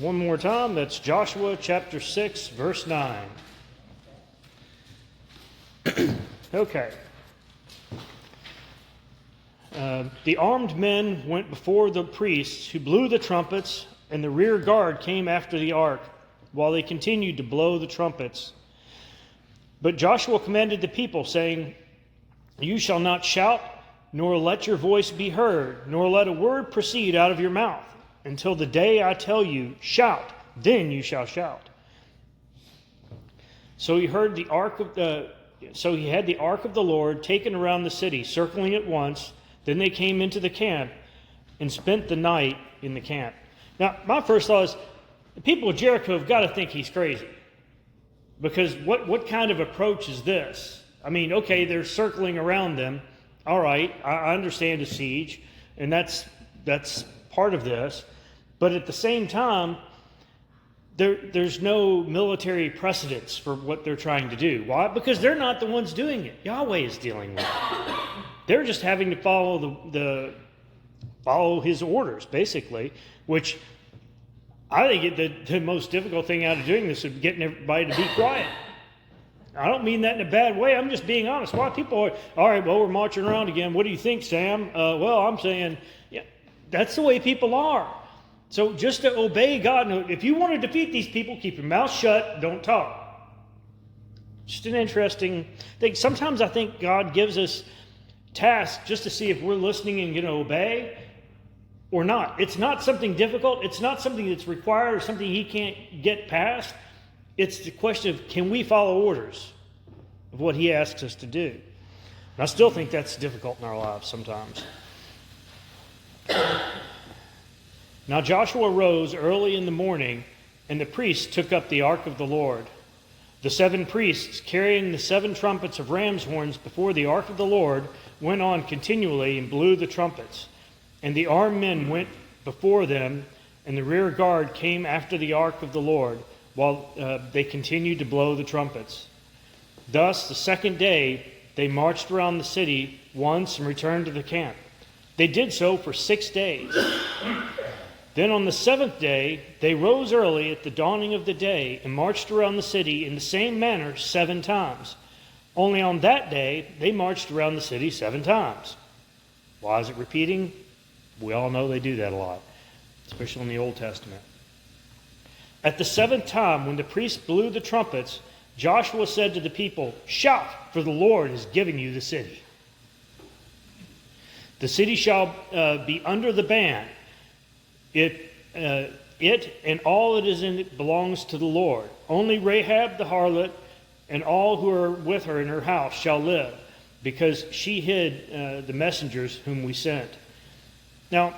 One more time, that's Joshua chapter 6, verse 9. Okay. The armed men went before the priests, who blew the trumpets, and the rear guard came after the ark, while they continued to blow the trumpets. But Joshua commanded the people, saying, "You shall not shout, nor let your voice be heard, nor let a word proceed out of your mouth, until the day I tell you, shout, then you shall shout." So he had the ark of the Lord taken around the city, circling it once. Then they came into the camp and spent the night in the camp. Now, my first thought is, the people of Jericho have got to think he's crazy. Because what kind of approach is this? I mean, okay, they're circling around them. All right, I understand a siege, and that's part of this. But at the same time, there's no military precedence for what they're trying to do. Why? Because they're not the ones doing it. Yahweh is dealing with it. They're just having to follow his orders, basically, which I think the most difficult thing out of doing this is getting everybody to be quiet. I don't mean that in a bad way. I'm just being honest. Why people are, all right, well, we're marching around again. What do you think, Sam? Well, I'm saying, yeah, that's the way people are. So just to obey God, if you want to defeat these people, keep your mouth shut, don't talk. Just an interesting thing. Sometimes I think God gives us tasks just to see if we're listening and going to obey or not. It's not something difficult. It's not something that's required or something he can't get past. It's the question of, can we follow orders of what he asks us to do? And I still think that's difficult in our lives sometimes. Now Joshua rose early in the morning, and the priests took up the ark of the Lord. The 7 priests, carrying the 7 trumpets of ram's horns before the ark of the Lord, went on continually and blew the trumpets. And the armed men went before them, and the rear guard came after the ark of the Lord, while they continued to blow the trumpets. Thus, the second day, they marched around the city once and returned to the camp. They did so for 6 days. Then on the 7th day, they rose early at the dawning of the day and marched around the city in the same manner 7 times. Only on that day, they marched around the city 7 times. Why is it repeating? We all know they do that a lot, especially in the Old Testament. At the 7th time, when the priests blew the trumpets, Joshua said to the people, "Shout, for the Lord is giving you the city. The city shall be under the ban. It and all that is in it belongs to the Lord. Only Rahab the harlot and all who are with her in her house shall live, because she hid the messengers whom we sent." Now,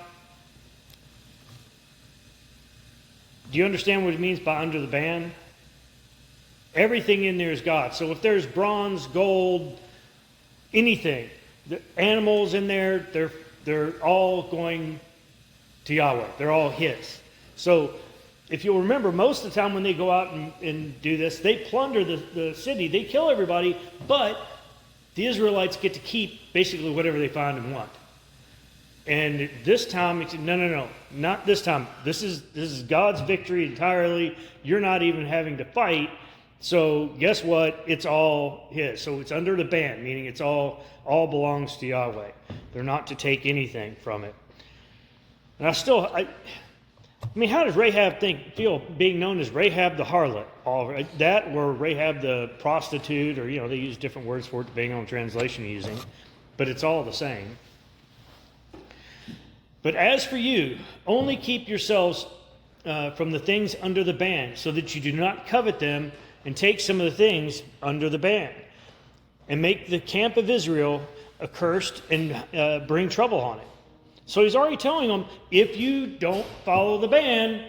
do you understand what it means by under the ban? Everything in there is God. So if there's bronze, gold, anything, the animals in there, they're all going to Yahweh. They're all his. So if you'll remember, most of the time when they go out and do this, they plunder the city. They kill everybody, but the Israelites get to keep basically whatever they find and want. And this time, no, not this time. This is God's victory entirely. You're not even having to fight. So guess what? It's all his. So it's under the ban, meaning it's all belongs to Yahweh. They're not to take anything from it. And I mean, how does Rahab feel being known as Rahab the harlot? That or Rahab the prostitute, or they use different words for it depending on the translation you're using, but it's all the same. But as for you, only keep yourselves from the things under the ban, so that you do not covet them and take some of the things under the ban, and make the camp of Israel accursed and bring trouble on it. So he's already telling them, if you don't follow the ban,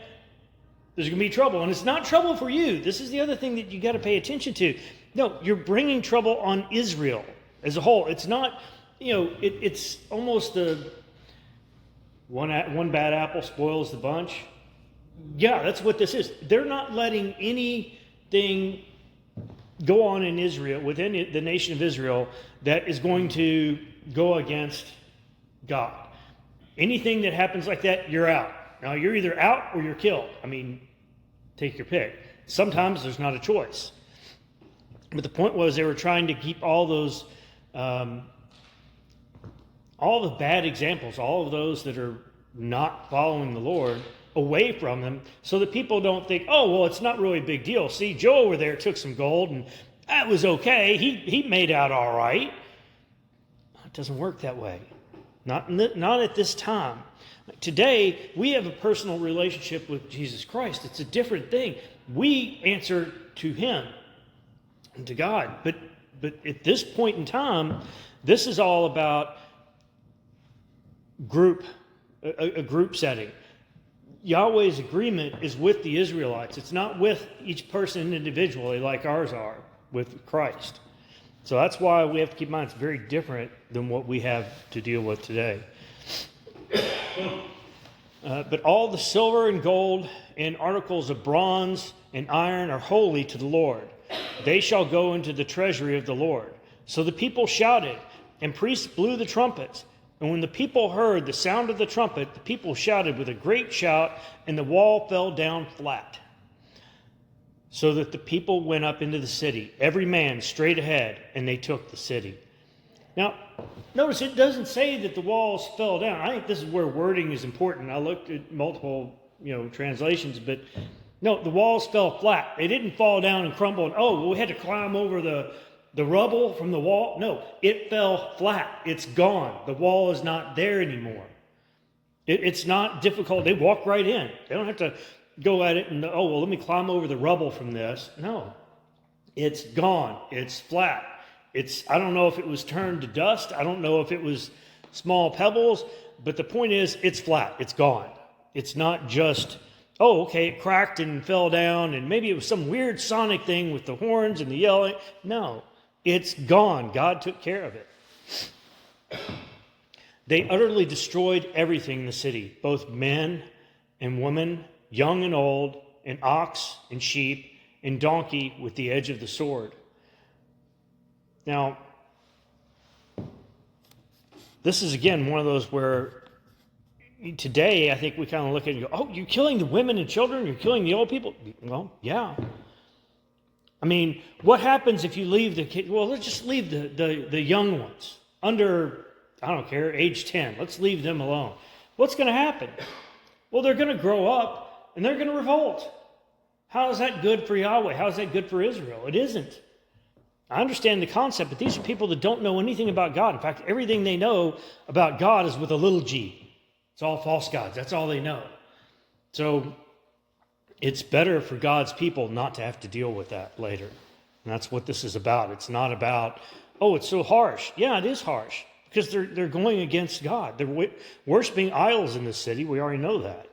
there's going to be trouble. And it's not trouble for you. This is the other thing that you got to pay attention to. No, you're bringing trouble on Israel as a whole. It's not, it's almost the one bad apple spoils the bunch. Yeah, that's what this is. They're not letting anything go on in Israel, within the nation of Israel, that is going to go against God. Anything that happens like that, you're out. Now, you're either out or you're killed. I mean, take your pick. Sometimes there's not a choice. But the point was they were trying to keep all those, all the bad examples, all of those that are not following the Lord, away from them, so that people don't think, oh, well, it's not really a big deal. See, Joe over there took some gold, and that was okay. He made out all right. It doesn't work that way. Not at this time. Today, we have a personal relationship with Jesus Christ. It's a different thing. We answer to Him and to God. But at this point in time, this is all about a group setting. Yahweh's agreement is with the Israelites. It's not with each person individually like ours are with Christ. So that's why we have to keep in mind it's very different than what we have to deal with today. But all the silver and gold and articles of bronze and iron are holy to the Lord. They shall go into the treasury of the Lord. So the people shouted, and priests blew the trumpets. And when the people heard the sound of the trumpet, the people shouted with a great shout, and the wall fell down flat. So that the people went up into the city, every man straight ahead, and they took the city. Now, notice it doesn't say that the walls fell down. I think this is where wording is important. I looked at multiple, translations, but no, the walls fell flat. They didn't fall down and crumble, and well, we had to climb over the rubble from the wall. No, it fell flat. It's gone. The wall is not there anymore. It's not difficult. They walk right in. They don't have to go at it and, let me climb over the rubble from this. No, it's gone. It's flat. I don't know if it was turned to dust. I don't know if it was small pebbles, but the point is it's flat. It's gone. It's not just, it cracked and fell down, and maybe it was some weird sonic thing with the horns and the yelling. No, it's gone. God took care of it. They utterly destroyed everything in the city, both men and women, young and old, and ox and sheep and donkey with the edge of the sword. Now, this is again one of those where today I think we kind of look at it and go, you're killing the women and children? You're killing the old people? Well, yeah. I mean, what happens if you leave the kids? Well, let's just leave the young ones under, I don't care, age 10. Let's leave them alone. What's going to happen? Well, they're going to grow up and they're going to revolt. How is that good for Yahweh? How is that good for Israel? It isn't. I understand the concept, but these are people that don't know anything about God. In fact, everything they know about God is with a little g. It's all false gods. That's all they know. So it's better for God's people not to have to deal with that later. And that's what this is about. It's not about, it's so harsh. Yeah, it is harsh because they're going against God. They're worshiping idols in this city. We already know that.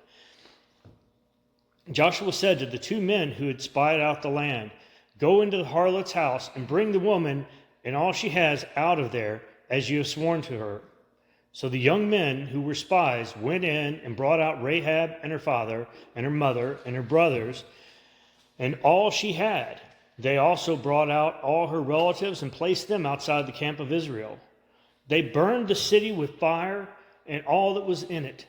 Joshua said to the two men who had spied out the land, "Go into the harlot's house and bring the woman and all she has out of there, as you have sworn to her." So the young men who were spies went in and brought out Rahab and her father and her mother and her brothers and all she had. They also brought out all her relatives and placed them outside the camp of Israel. They burned the city with fire and all that was in it.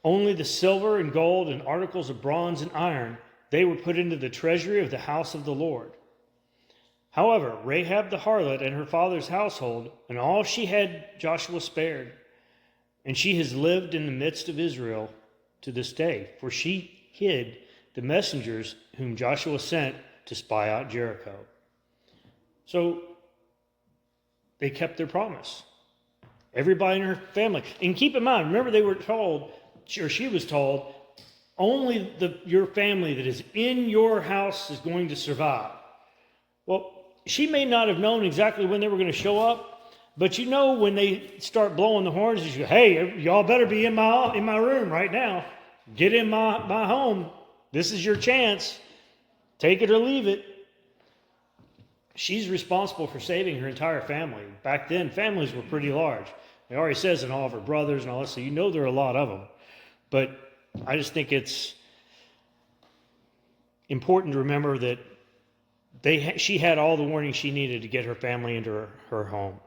Only the silver and gold and articles of bronze and iron, they were put into the treasury of the house of the Lord. However, Rahab the harlot and her father's household and all she had Joshua spared. And she has lived in the midst of Israel to this day, for she hid the messengers whom Joshua sent to spy out Jericho. So they kept their promise. Everybody in her family. And keep in mind, remember they were told, or she was told, only your family that is in your house is going to survive. Well, she may not have known exactly when they were going to show up, but when they start blowing the horns, you go, hey, y'all better be in my room right now. Get in my home. This is your chance. Take it or leave it. She's responsible for saving her entire family. Back then, families were pretty large. It already says in all of her brothers and all this, so there are a lot of them. But I just think it's important to remember that she had all the warning she needed to get her family into her home.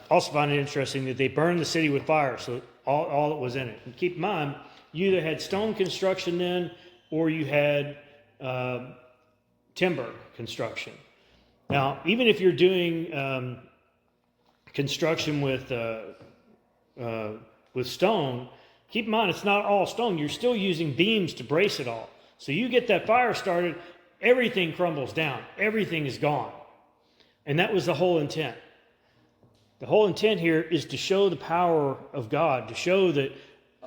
Also find it interesting that they burned the city with fire, so all that was in it. And keep in mind, You either had stone construction then, or you had timber construction. Now, even if you're doing construction with stone, keep in mind it's not all stone. You're still using beams to brace it all. So you get that fire started, everything crumbles down. Everything is gone. And that was the whole intent. The whole intent here is to show the power of God, to show that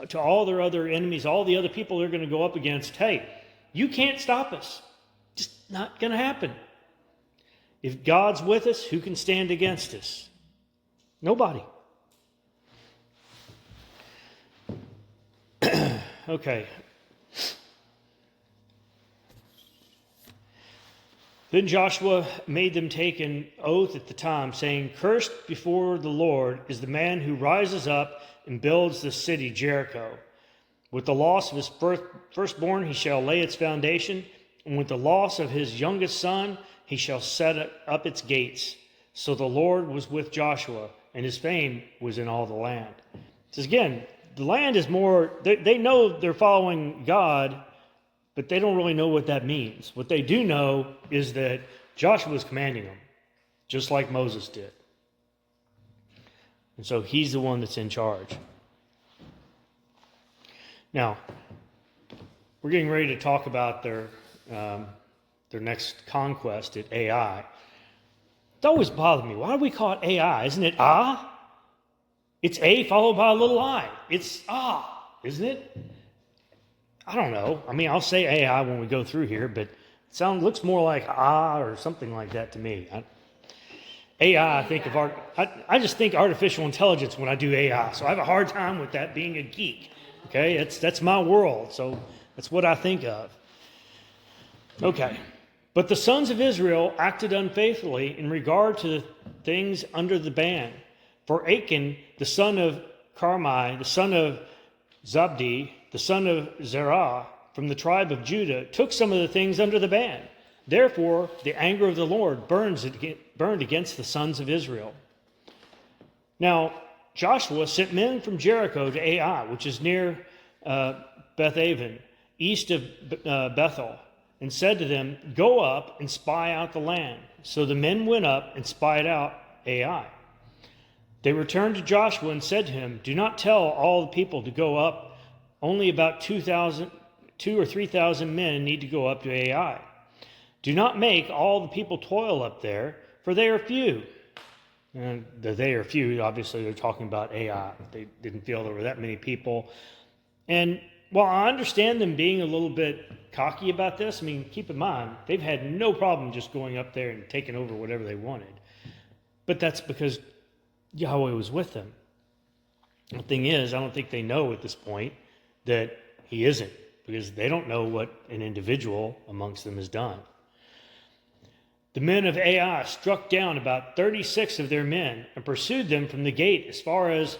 to all their other enemies, all the other people they're going to go up against, hey, you can't stop us. Just not going to happen. If God's with us, who can stand against us? Nobody. Okay. Then Joshua made them take an oath at the time, saying, "Cursed before the Lord is the man who rises up and builds the city Jericho. With the loss of his firstborn he shall lay its foundation, and with the loss of his youngest son he shall set up its gates." So the Lord was with Joshua, and his fame was in all the land. It says again, the land is more, they know they're following God, but they don't really know what that means. What they do know is that Joshua was commanding them, just like Moses did. And so he's the one that's in charge. Now, we're getting ready to talk about their next conquest at Ai. It always bothered me. Why do we call it Ai? Isn't it Ah? It's A followed by a little I. It's Ah, isn't it? I don't know. I mean, I'll say AI when we go through here, but it looks more like ah or something like that to me. AI, I think of I just think artificial intelligence when I do AI, so I have a hard time with that being a geek. Okay, that's my world, so that's what I think of. Okay, but the sons of Israel acted unfaithfully in regard to the things under the ban. For Achan, the son of Carmi, the son of Zabdi, the son of Zerah, from the tribe of Judah, took some of the things under the ban. Therefore, the anger of the Lord burned against the sons of Israel. Now, Joshua sent men from Jericho to Ai, which is near Beth-aven, east of Bethel, and said to them, "Go up and spy out the land." So the men went up and spied out Ai. They returned to Joshua and said to him, "Do not tell all the people to go up. Only about 2 or 3,000 men need to go up to Ai. Do not make all the people toil up there, for they are few." And they are few, obviously they're talking about Ai. They didn't feel there were that many people. And while I understand them being a little bit cocky about this, I mean, keep in mind, they've had no problem just going up there and taking over whatever they wanted. But that's because Yahweh was with them. The thing is, I don't think they know at this point that he isn't, because they don't know what an individual amongst them has done. The men of Ai struck down about 36 of their men and pursued them from the gate as far as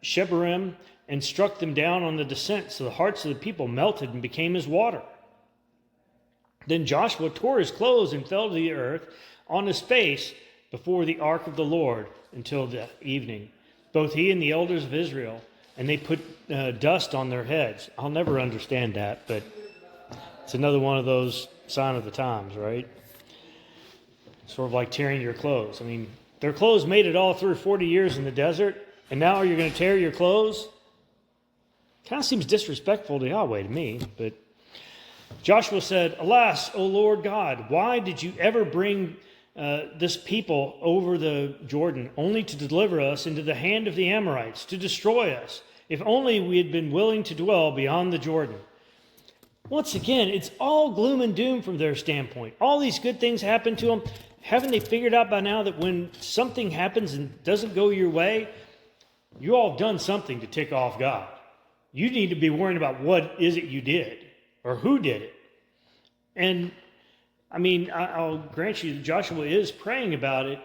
Shebarim, and struck them down on the descent, so the hearts of the people melted and became as water. Then Joshua tore his clothes and fell to the earth on his face before the ark of the Lord until the evening, both he and the elders of Israel, and they put dust on their heads. I'll never understand that, but it's another one of those sign of the times, right? Sort of like tearing your clothes. I mean, their clothes made it all through 40 years in the desert, and now you're going to tear your clothes? Kind of seems disrespectful to Yahweh to me, but Joshua said, "Alas, O Lord God, why did you ever bring this people over the Jordan, only to deliver us into the hand of the Amorites, to destroy us? If only we had been willing to dwell beyond the Jordan." Once again, it's all gloom and doom from their standpoint. All these good things happen to them. Haven't they figured out by now that when something happens and doesn't go your way, you all have done something to tick off God? You need to be worrying about what is it you did or who did it. And I mean, I'll grant you that Joshua is praying about it,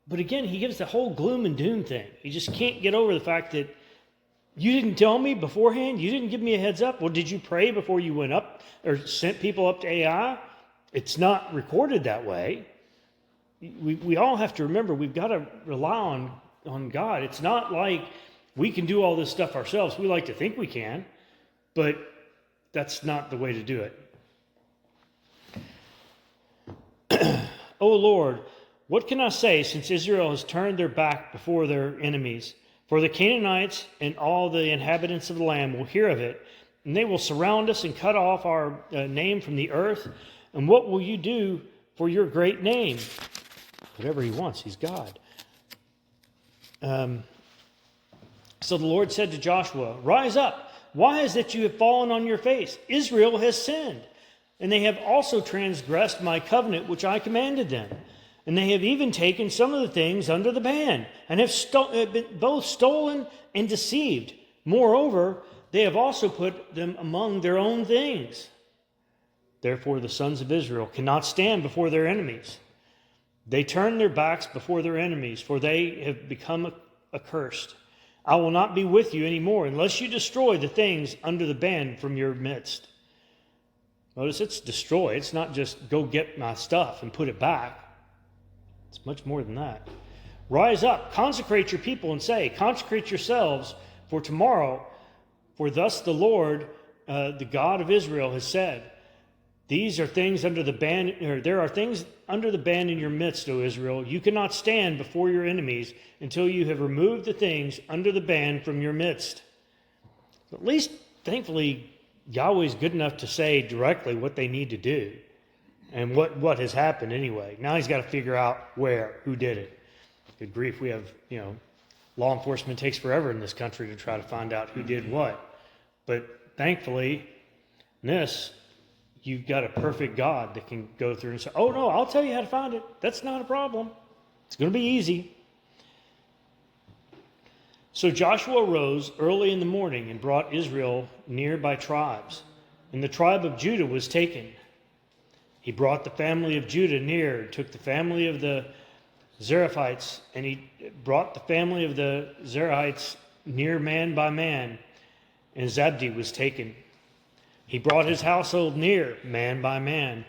but again, he gives the whole gloom and doom thing. He just can't get over the fact that you didn't tell me beforehand. You didn't give me a heads up. Well, did you pray before you went up or sent people up to Ai? It's not recorded that way. We all have to remember we've got to rely on God. It's not like We can do all this stuff ourselves. We like to think we can, but that's not the way to do it. O Lord, what can I say since Israel has turned their back before their enemies? For the Canaanites and all the inhabitants of the land will hear of it, and they will surround us and cut off our name from the earth. And what will you do for your great name? Whatever he wants, he's God. So the Lord said to Joshua, Rise up. Why is it you have fallen on your face? Israel has sinned, and they have also transgressed my covenant which I commanded them. And they have even taken some of the things under the ban, and have been both stolen and deceived. Moreover, they have also put them among their own things. Therefore the sons of Israel cannot stand before their enemies. They turn their backs before their enemies, for they have become accursed. I will not be with you anymore unless you destroy the things under the ban from your midst. Notice it's destroy. It's not just go get my stuff and put it back. It's much more than that. Rise up, consecrate your people, and say, consecrate yourselves for tomorrow, for thus the Lord, the God of Israel, has said, these are things under the ban, or there are things under the ban in your midst, O Israel. You cannot stand before your enemies until you have removed the things under the ban from your midst. At least, thankfully, Yahweh's good enough to say directly what they need to do and what has happened anyway. Now he's got to figure out who did it. Good grief, we have, law enforcement takes forever in this country to try to find out who did what. But thankfully, in this, you've got a perfect God that can go through and say, oh no, I'll tell you how to find it. That's not a problem. It's going to be easy. So Joshua rose early in the morning and brought Israel near by tribes, and the tribe of Judah was taken. He brought the family of Judah near, and took the family of the Zerathites, and he brought the family of the Zerathites near man by man, and Zabdi was taken. He brought his household near, man by man,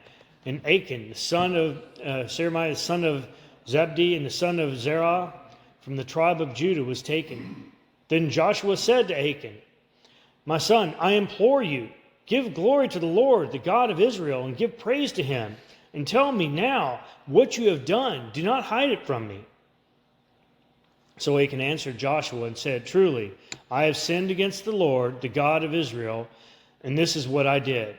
and Achan, the son of Seremiah, the son of Zabdi, and the son of Zerah, from the tribe of Judah, was taken. Then Joshua said to Achan, my son, I implore you, give glory to the Lord, the God of Israel, and give praise to him, and tell me now what you have done. Do not hide it from me. So Achan answered Joshua and said, truly, I have sinned against the Lord, the God of Israel, and this is what I did.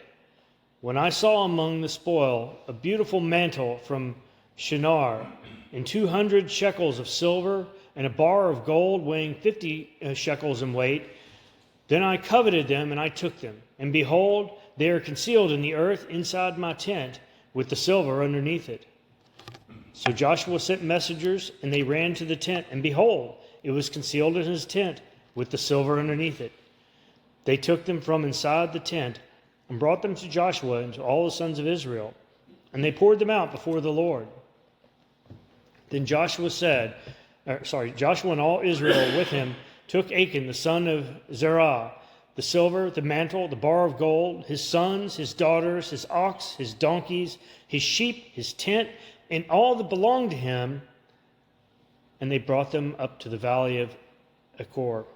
When I saw among the spoil a beautiful mantle from Shinar, and 200 shekels of silver, and a bar of gold weighing 50 shekels in weight, then I coveted them, and I took them. And behold, they are concealed in the earth inside my tent, with the silver underneath it. So Joshua sent messengers, and they ran to the tent, and behold, it was concealed in his tent, with the silver underneath it. They took them from inside the tent, and brought them to Joshua and to all the sons of Israel, and they poured them out before the Lord. Then Joshua and all Israel with him took Achan, the son of Zerah, the silver, the mantle, the bar of gold, his sons, his daughters, his ox, his donkeys, his sheep, his tent, and all that belonged to him, and they brought them up to the valley of Achor.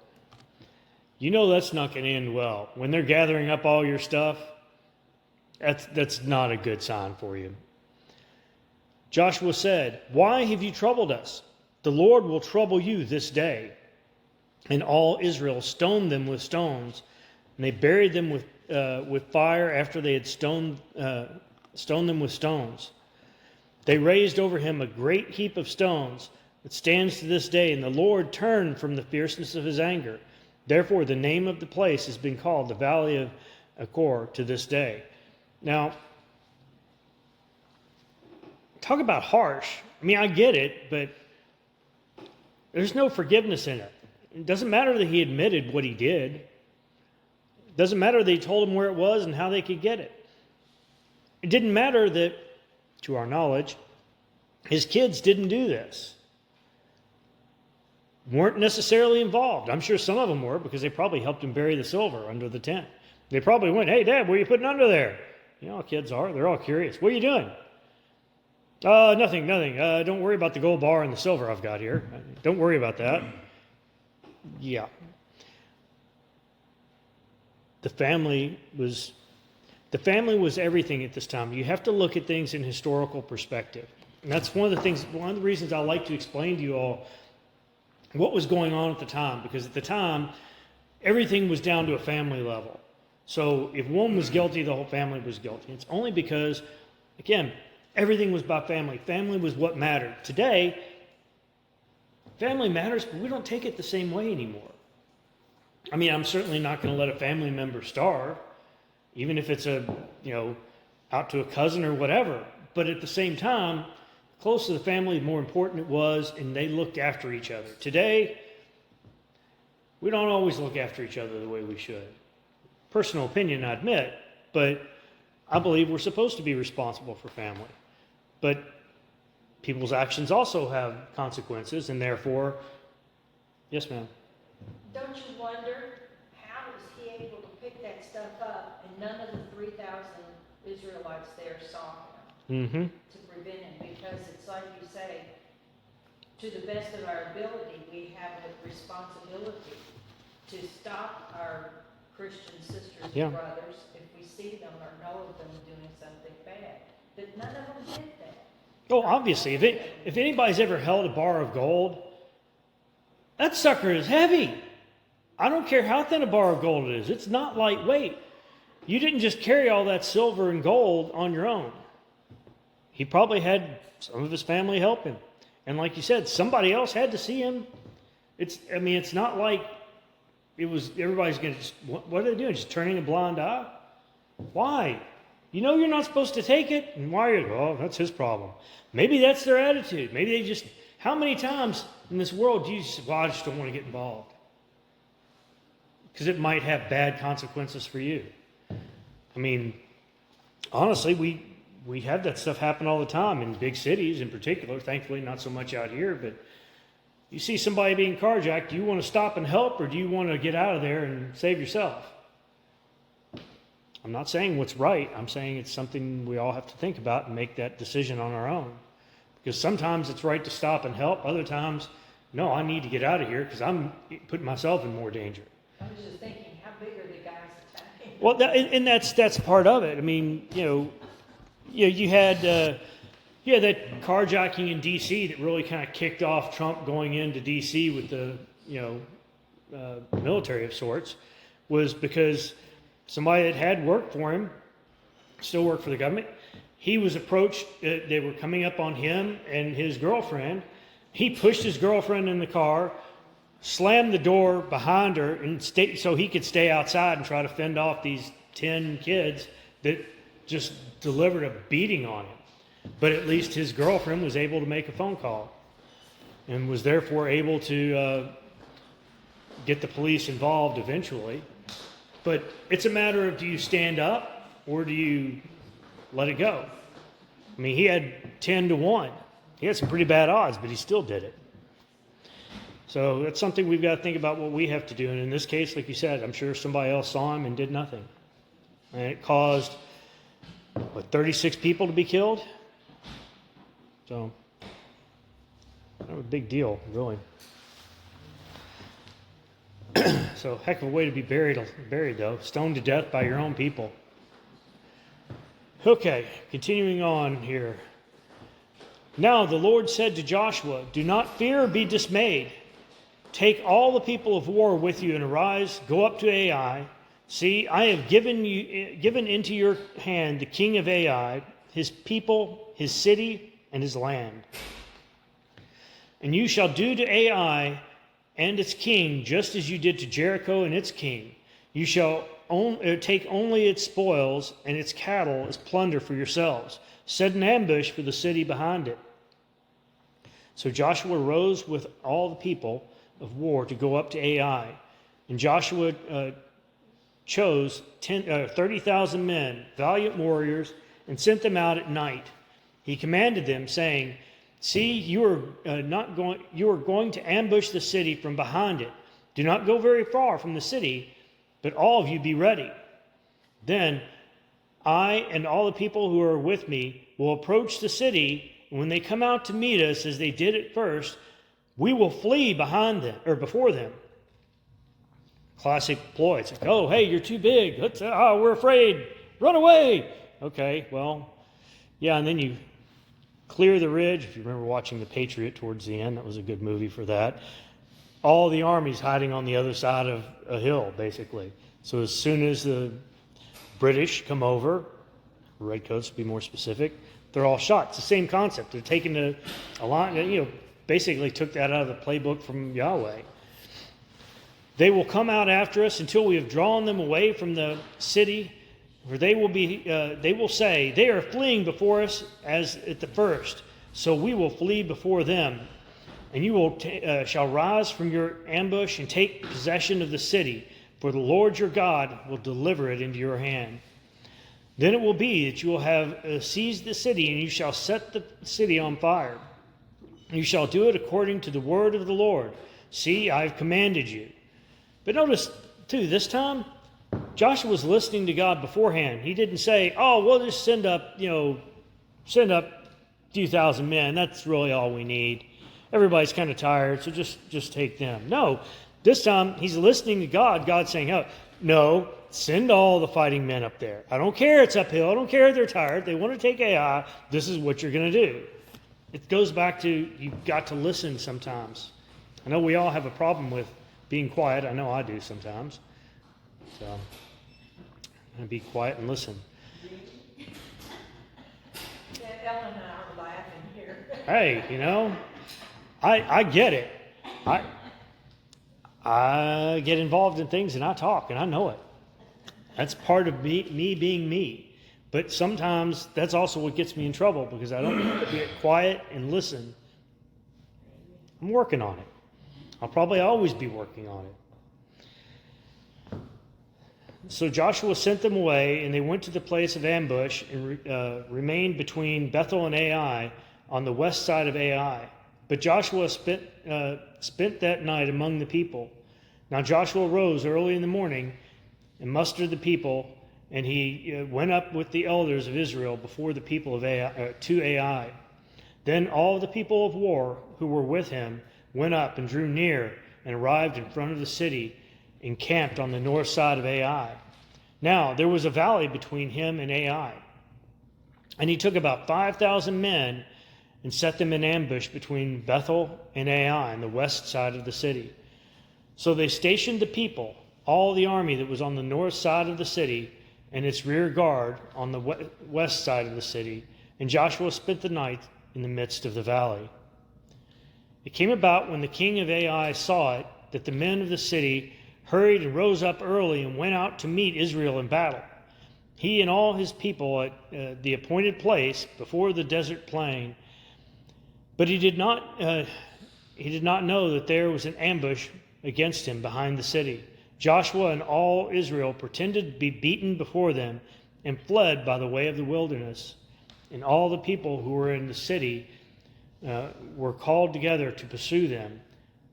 You know that's not going to end well. When they're gathering up all your stuff, that's not a good sign for you. Joshua said, why have you troubled us? The Lord will trouble you this day. And all Israel stoned them with stones, and they buried them with fire after they had stoned them with stones. They raised over him a great heap of stones that stands to this day, and the Lord turned from the fierceness of his anger. Therefore, the name of the place has been called the Valley of Achor to this day. Now, talk about harsh. I mean, I get it, but there's no forgiveness in it. It doesn't matter that he admitted what he did. It doesn't matter that he told them where it was and how they could get it. It didn't matter that, to our knowledge, his kids didn't do this. Weren't necessarily involved. I'm sure some of them were, because they probably helped him bury the silver under the tent. They probably went, hey, Dad, what are you putting under there? You know how kids are. They're all curious. What are you doing? Nothing. Don't worry about the gold bar and the silver I've got here. Don't worry about that. yeah. The family was everything at this time. You have to look at things in historical perspective. And that's one of the reasons I like to explain to you all what was going on at the time, because at the time, everything was down to a family level. So if one was guilty, the whole family was guilty. It's only because, again, everything was about family. Family was what mattered. Today, family matters, but we don't take it the same way anymore. I mean, I'm certainly not going to let a family member starve, even if it's out to a cousin or whatever. But at the same time, close to the family, the more important it was, and they looked after each other. Today, we don't always look after each other the way we should. Personal opinion, I admit, but I believe we're supposed to be responsible for family. But people's actions also have consequences, and therefore, yes, ma'am. Don't you wonder how was he able to pick that stuff up and none of the 3,000 Israelites there saw him to prevent him? Because it's like you say, to the best of our ability, we have a responsibility to stop our Christian sisters and brothers if we see them or know of them doing something bad. But none of them did that. Oh, obviously, if anybody's ever held a bar of gold, that sucker is heavy. I don't care how thin a bar of gold it is. It's not lightweight. You didn't just carry all that silver and gold on your own. He probably had some of his family help him. And like you said, somebody else had to see him. It's not like it was everybody's going to just, what are they doing? Just turning a blind eye? Why? You know you're not supposed to take it? And why are you? Oh, that's his problem. Maybe that's their attitude. Maybe they just, how many times in this world do you just, I just don't want to get involved? Because it might have bad consequences for you. I mean, honestly, we have that stuff happen all the time in big cities in particular. Thankfully, not so much out here, but you see somebody being carjacked, do you want to stop and help, or do you want to get out of there and save yourself? I'm not saying what's right. I'm saying it's something we all have to think about and make that decision on our own. Because sometimes it's right to stop and help. Other times, no, I need to get out of here because I'm putting myself in more danger. I was just thinking, how big are the guys attacking? Well, and that's part of it. I mean, you had that carjacking in D.C. that really kind of kicked off Trump going into D.C. with the military of sorts, was because somebody that had worked for him, still worked for the government, he was approached, they were coming up on him and his girlfriend. He pushed his girlfriend in the car, slammed the door behind her, and so he could stay outside and try to fend off these 10 kids that just delivered a beating on him. But at least his girlfriend was able to make a phone call and was therefore able to get the police involved eventually. But it's a matter of, do you stand up or do you let it go? I mean, he had 10-1. He had some pretty bad odds, but he still did it. So that's something we've got to think about what we have to do. And in this case, like you said, I'm sure somebody else saw him and did nothing. And it caused, 36 people to be killed? So, kind of a big deal, really. So, heck of a way to be buried though. Stoned to death by your own people. Okay, continuing on here. Now the Lord said to Joshua, "Do not fear or be dismayed. Take all the people of war with you and arise, go up to Ai. See, I have given into your hand the king of Ai, his people, his city, and his land. And you shall do to Ai and its king just as you did to Jericho and its king. You shall take only its spoils and its cattle as plunder for yourselves. Set an ambush for the city behind it." So Joshua rose with all the people of war to go up to Ai. And Joshua chose 30,000 men, valiant warriors, and sent them out at night. He commanded them, saying, "See, you are going to ambush the city from behind it. Do not go very far from the city, but all of you be ready. Then I and all the people who are with me will approach the city, and when they come out to meet us as they did at first, we will flee behind them or before them. classic ploy. It's like, oh, hey, you're too big. We're afraid. Run away. Okay, well, yeah, and then you clear the ridge. If you remember watching The Patriot towards the end, that was a good movie for that. All the army's hiding on the other side of a hill, basically. So as soon as the British come over, redcoats to be more specific, they're all shot. It's the same concept. They're taking a line, basically took that out of the playbook from Yahweh. They will come out after us until we have drawn them away from the city, for they will say, they are fleeing before us as at the first, so we will flee before them. And you shall rise from your ambush and take possession of the city, for the Lord your God will deliver it into your hand. Then it will be that you will have seized the city, and you shall set the city on fire. You shall do it according to the word of the Lord. See, I have commanded you. But notice, too, this time, Joshua was listening to God beforehand. He didn't say, oh, we'll just send up a few thousand men. That's really all we need. Everybody's kind of tired, so just take them. No, this time he's listening to God. God's saying, oh, no, send all the fighting men up there. I don't care it's uphill. I don't care if they're tired. They want to take Ai. This is what you're going to do. It goes back to you've got to listen sometimes. I know we all have a problem with being quiet. I know I do sometimes. So I'm going to be quiet and listen. Ellen and I are laughing here. Hey, I get it. I get involved in things and I talk and I know it. That's part of me being me. But sometimes that's also what gets me in trouble because I don't get quiet and listen. I'm working on it. I'll probably always be working on it. So Joshua sent them away, and they went to the place of ambush and remained between Bethel and Ai on the west side of Ai. But Joshua spent that night among the people. Now Joshua rose early in the morning and mustered the people, and he went up with the elders of Israel before the people of Ai, to Ai. Then all the people of war who were with him went up and drew near and arrived in front of the city, encamped on the north side of Ai. Now there was a valley between him and Ai, and he took about 5,000 men and set them in ambush between Bethel and Ai on the west side of the city. So they stationed the people, all the army that was on the north side of the city, and its rear guard on the west side of the city, and Joshua spent the night in the midst of the valley. It came about when the king of Ai saw it that the men of the city hurried and rose up early and went out to meet Israel in battle. He and all his people at the appointed place before the desert plain. But he did not know that there was an ambush against him behind the city. Joshua and all Israel pretended to be beaten before them and fled by the way of the wilderness. And all the people who were in the city were called together to pursue them.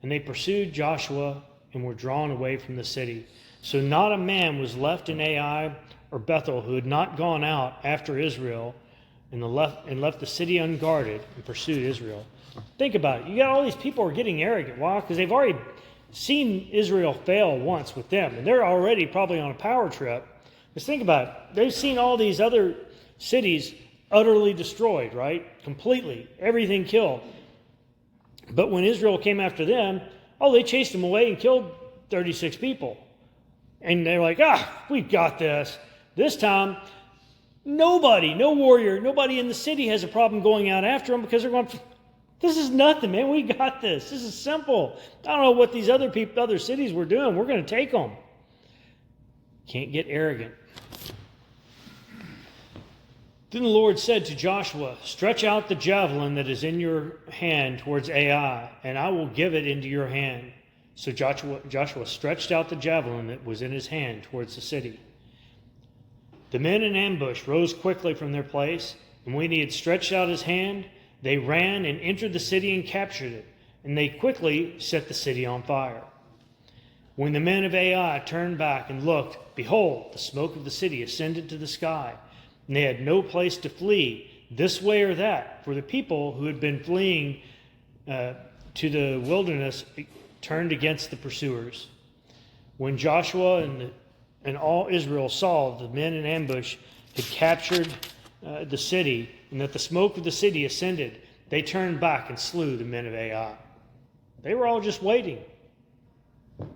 And they pursued Joshua and were drawn away from the city. So not a man was left in Ai or Bethel who had not gone out after Israel and left the city unguarded and pursued Israel. Think about it. You got all these people who are getting arrogant. Why? Because they've already seen Israel fail once with them, and they're already probably on a power trip. Just think about it. They've seen all these other cities utterly destroyed, right? Completely. Everything killed. But when Israel came after them, they chased them away and killed 36 people. And they're like, we've got this. This time, no warrior, nobody in the city has a problem going out after them because they're going, this is nothing, man. We got this. This is simple. I don't know what these other cities were doing. We're going to take them. Can't get arrogant. Then the Lord said to Joshua, stretch out the javelin that is in your hand towards Ai, and I will give it into your hand. So Joshua stretched out the javelin that was in his hand towards the city. The men in ambush rose quickly from their place, and when he had stretched out his hand, they ran and entered the city and captured it, and they quickly set the city on fire. When the men of Ai turned back and looked, behold, the smoke of the city ascended to the sky, and they had no place to flee, this way or that, for the people who had been fleeing to the wilderness turned against the pursuers. When Joshua and all Israel saw the men in ambush had captured the city, and that the smoke of the city ascended, they turned back and slew the men of Ai. They were all just waiting.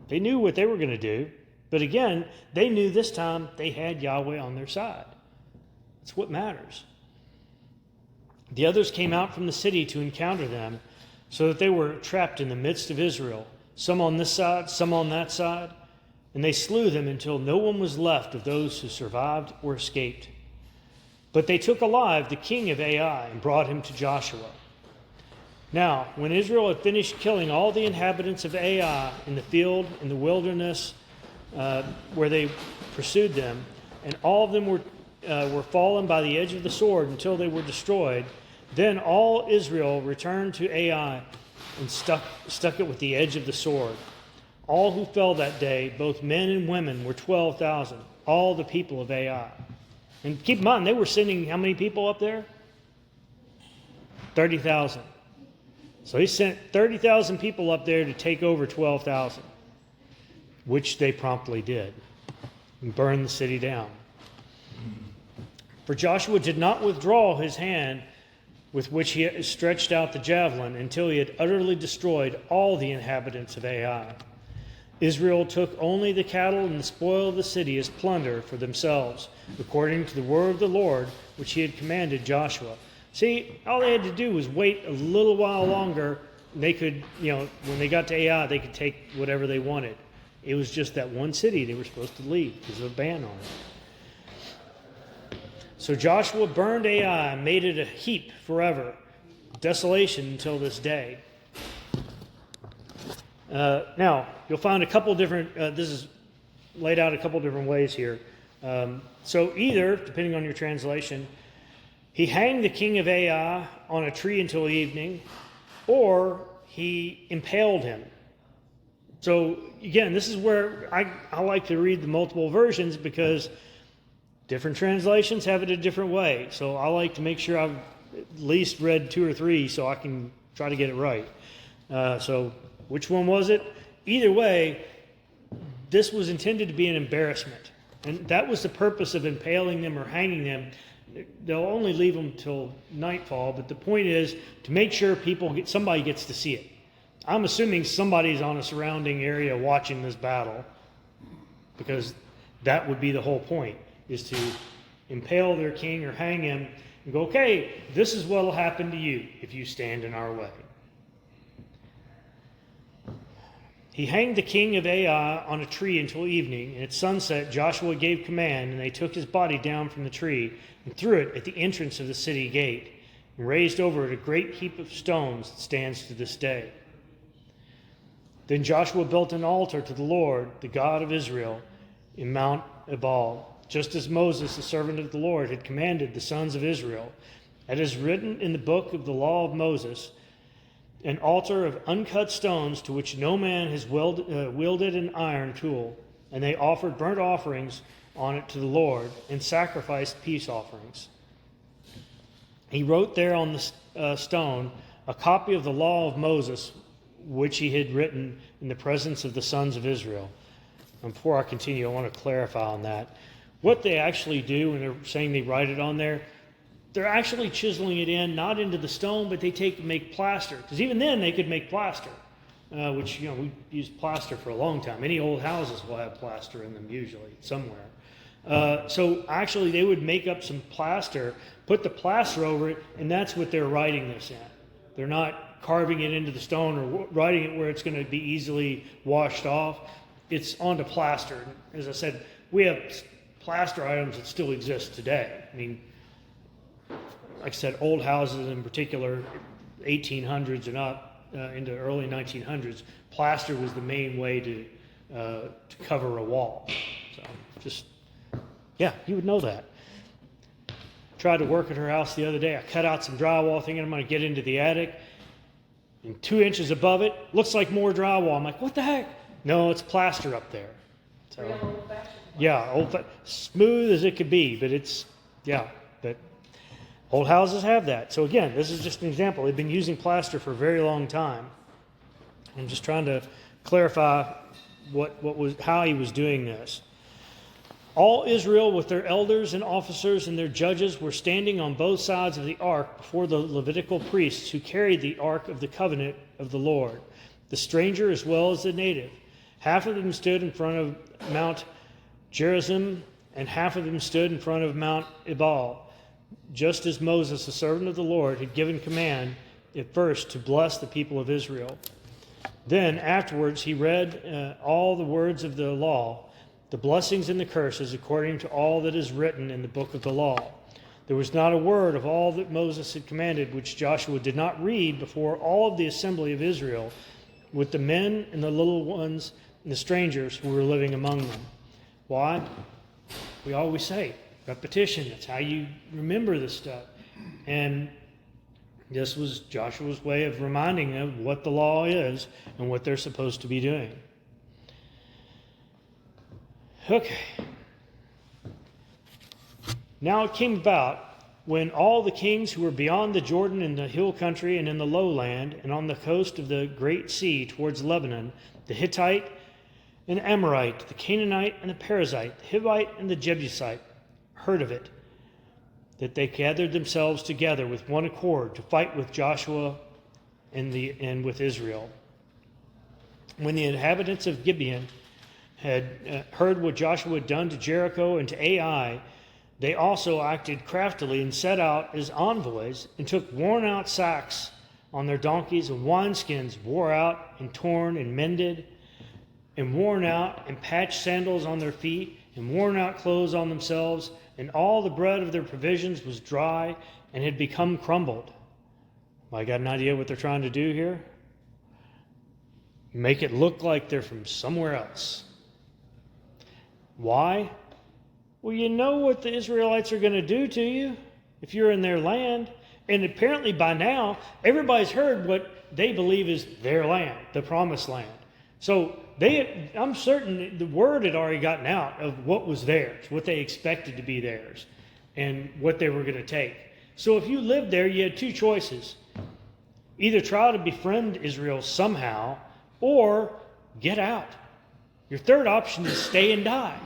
They knew what they were going to do. But again, they knew this time they had Yahweh on their side. That's what matters. The others came out from the city to encounter them, so that they were trapped in the midst of Israel, some on this side, some on that side, and they slew them until no one was left of those who survived or escaped. But they took alive the king of Ai and brought him to Joshua. Now, when Israel had finished killing all the inhabitants of Ai in the field, in the wilderness, where they pursued them, and all of them were fallen by the edge of the sword until they were destroyed, then all Israel returned to Ai and stuck it with the edge of the sword. All who fell that day, both men and women, were 12,000, all the people of Ai. And keep in mind, they were sending how many people up there? 30,000. So he sent 30,000 people up there to take over 12,000, which they promptly did, and burned the city down. For Joshua did not withdraw his hand with which he had stretched out the javelin until he had utterly destroyed all the inhabitants of Ai. Israel took only the cattle and the spoil of the city as plunder for themselves, according to the word of the Lord, which he had commanded Joshua. See, all they had to do was wait a little while longer. They could, when they got to Ai, they could take whatever they wanted. It was just that one city they were supposed to leave because of a ban on it. So Joshua burned Ai and made it a heap forever, desolation until this day. Now, you'll find a couple different, this is laid out a couple different ways here. So either, depending on your translation, he hanged the king of Ai on a tree until evening, or he impaled him. So again, this is where I like to read the multiple versions because different translations have it a different way. So I like to make sure I've at least read 2 or 3 so I can try to get it right. So which one was it? Either way, this was intended to be an embarrassment. And that was the purpose of impaling them or hanging them. They'll only leave them till nightfall, but the point is to make sure somebody gets to see it. I'm assuming somebody's on a surrounding area watching this battle, because that would be the whole point, is to impale their king or hang him and go, okay, this is what will happen to you if you stand in our way. He hanged the king of Ai on a tree until evening, and at sunset Joshua gave command, and they took his body down from the tree and threw it at the entrance of the city gate, and raised over it a great heap of stones that stands to this day. Then Joshua built an altar to the Lord, the God of Israel, in Mount Ebal, just as Moses, the servant of the Lord, had commanded the sons of Israel. It is written in the book of the law of Moses, an altar of uncut stones to which no man has wielded an iron tool. And they offered burnt offerings on it to the Lord and sacrificed peace offerings. He wrote there on the stone a copy of the law of Moses, which he had written in the presence of the sons of Israel. And before I continue, I want to clarify on that. What they actually do when they're saying they write it on there, they're actually chiseling it in, not into the stone, but they make plaster. Because even then, they could make plaster, which, we used plaster for a long time. Any old houses will have plaster in them usually, somewhere. So actually, they would make up some plaster, put the plaster over it, and that's what they're writing this in. They're not carving it into the stone or writing it where it's going to be easily washed off. It's onto plaster. As I said, we have plaster items that still exist today. I mean, like I said, old houses in particular, 1800s and up into early 1900s, plaster was the main way to cover a wall. So just, you would know that. Tried to work at her house the other day. I cut out some drywall thinking I'm going to get into the attic. And 2 inches above it, looks like more drywall. I'm like, what the heck? No, it's plaster up there. So, Real old-fashioned. Yeah, smooth as it could be, but but old houses have that. So again, this is just an example. They've been using plaster for a very long time. I'm just trying to clarify how he was doing this. All Israel with their elders and officers and their judges were standing on both sides of the ark before the Levitical priests who carried the ark of the covenant of the Lord, the stranger as well as the native. Half of them stood in front of Mount Gerizim, and half of them stood in front of Mount Ebal, just as Moses, the servant of the Lord, had given command at first to bless the people of Israel. Then afterwards he read all the words of the law, the blessings and the curses, according to all that is written in the book of the law. There was not a word of all that Moses had commanded which Joshua did not read before all of the assembly of Israel, with the men and the little ones and the strangers who were living among them. Why? We always say, repetition. That's how you remember this stuff. And this was Joshua's way of reminding them what the law is and what they're supposed to be doing. Okay. Now it came about when all the kings who were beyond the Jordan in the hill country and in the lowland and on the coast of the great sea towards Lebanon, the Hittite and the Amorite, the Canaanite and the Perizzite, the Hivite and the Jebusite, heard of it, that they gathered themselves together with one accord to fight with Joshua and with Israel. When the inhabitants of Gibeon had heard what Joshua had done to Jericho and to Ai, they also acted craftily and set out as envoys and took worn-out sacks on their donkeys and wineskins wore out and torn and mended and worn out and patched sandals on their feet and worn out clothes on themselves, and all the bread of their provisions was dry and had become crumbled. I got an idea what they're trying to do here? Make it look like they're from somewhere else. Why? Well, you know what the Israelites are going to do to you if you're in their land. And apparently by now, everybody's heard what they believe is their land, the promised land. So I'm certain the word had already gotten out of what was theirs, what they expected to be theirs, and what they were going to take. So if you lived there, you had two choices. Either try to befriend Israel somehow, or get out. Your third option is stay and die.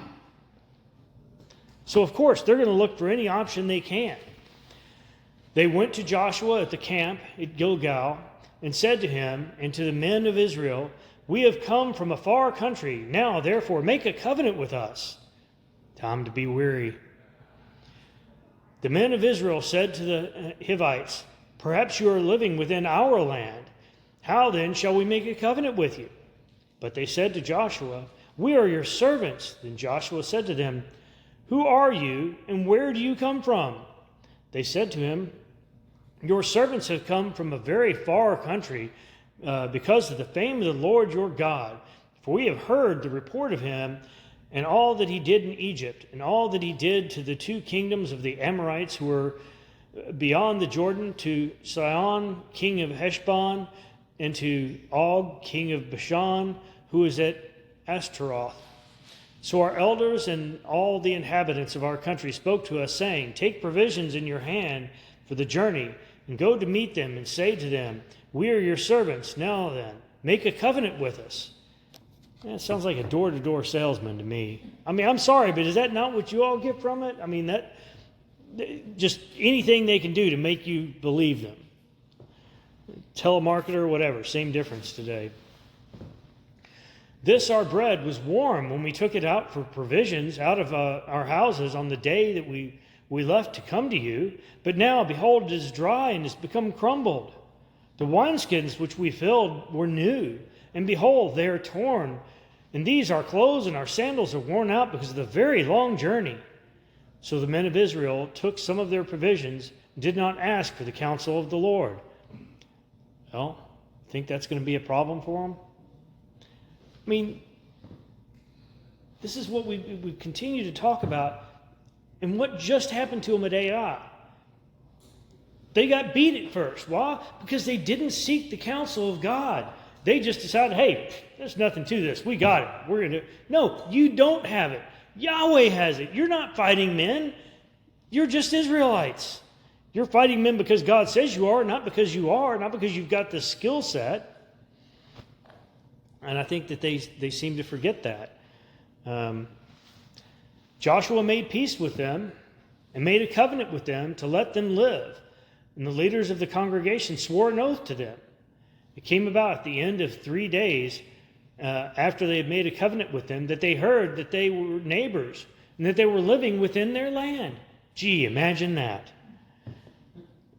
So of course, they're going to look for any option they can. They went to Joshua at the camp at Gilgal and said to him and to the men of Israel, "We have come from a far country. Now, therefore, make a covenant with us." Time to be weary. The men of Israel said to the Hivites, "Perhaps you are living within our land. How then shall we make a covenant with you?" But they said to Joshua, "We are your servants." Then Joshua said to them, "Who are you, and where do you come from?" They said to him, "Your servants have come from a very far country, because of the fame of the Lord your God. For we have heard the report of him and all that he did in Egypt, and all that he did to the two kingdoms of the Amorites who were beyond the Jordan, to Sihon, king of Heshbon, and to Og, king of Bashan, who is at Ashtaroth. So our elders and all the inhabitants of our country spoke to us, saying, 'Take provisions in your hand for the journey, and go to meet them, and say to them, we are your servants. Now then, make a covenant with us.'" That sounds like a door-to-door salesman to me. I mean, I'm sorry, but is that not what you all get from it? I mean, that just anything they can do to make you believe them. Telemarketer, whatever, same difference today. "This our bread was warm when we took it out for provisions out of our houses on the day that we left to come to you. But now, behold, it is dry and has become crumbled. The wineskins which we filled were new, and behold, they are torn. And these our clothes and our sandals are worn out because of the very long journey." So the men of Israel took some of their provisions and did not ask for the counsel of the Lord. Well, think that's going to be a problem for them? I mean, this is what we continue to talk about. And what just happened to them at Ai? They got beat at first. Why? Because they didn't seek the counsel of God. They just decided, hey, there's nothing to this. We got it. We're going to... No, you don't have it. Yahweh has it. You're not fighting men. You're just Israelites. You're fighting men because God says you are, not because you are, not because you've got the skill set. And I think that they seem to forget that. Joshua made peace with them and made a covenant with them to let them live. And the leaders of the congregation swore an oath to them. It came about at the end of 3 days after they had made a covenant with them that they heard that they were neighbors and that they were living within their land. Gee, imagine that.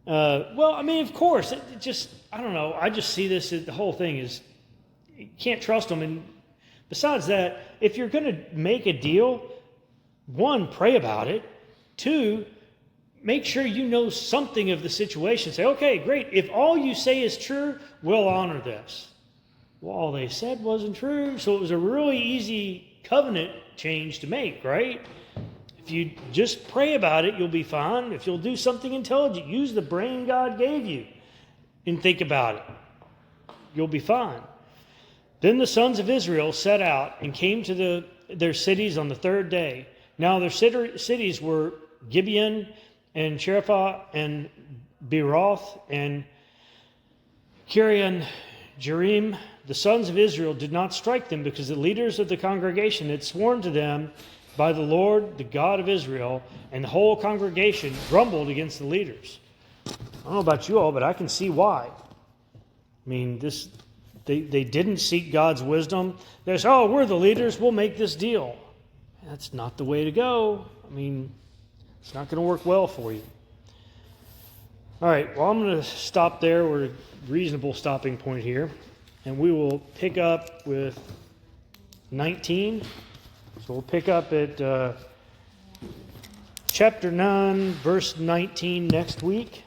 Well, I mean, of course, it just, I don't know. I just see this, the whole thing is, you can't trust them. And besides that, if you're going to make a deal, one, pray about it. Two, make sure you know something of the situation. Say, okay, great. If all you say is true, we'll honor this. Well, all they said wasn't true. So it was a really easy covenant change to make, right? If you just pray about it, you'll be fine. If you'll do something intelligent, use the brain God gave you and think about it, you'll be fine. Then the sons of Israel set out and came to their cities on the third day. Now their cities were Gibeon and Cherepha and Beeroth and Kiriath Jearim. The sons of Israel did not strike them because the leaders of the congregation had sworn to them by the Lord, the God of Israel, and the whole congregation grumbled against the leaders. I don't know about you all, but I can see why. I mean, they didn't seek God's wisdom. They said, oh, we're the leaders, we'll make this deal. That's not the way to go. I mean, it's not going to work well for you. All right, well, I'm going to stop there. We're at a reasonable stopping point here. And we will pick up with 19. So we'll pick up at chapter 9, verse 19 next week.